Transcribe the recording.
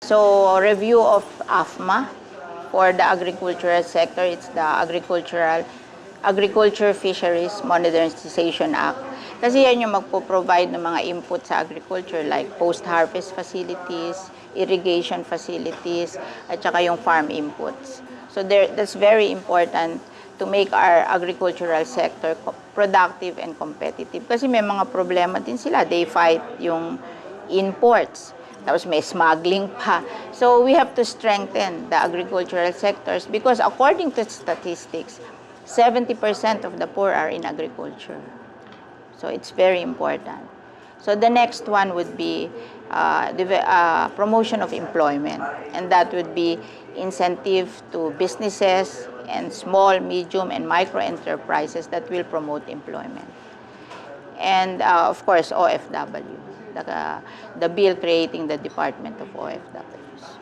So, review of AFMA for the agricultural sector. It's the Agriculture Fisheries Modernization Act. Kasi yan yung magpo-provide ng mga input sa agriculture like post-harvest facilities, irrigation facilities, at saka yung farm inputs. So that's very important to make our agricultural sector productive and competitive. Kasi may mga problema din sila. They fight yung imports. Tapos may smuggling pa. So we have to strengthen the agricultural sectors because according to statistics, 70% of the poor are in agriculture. So it's very important. So the next one would be promotion of employment. And that would be incentive to businesses and small, medium, and micro enterprises that will promote employment. And of course, OFW, the bill creating the Department of OFWs.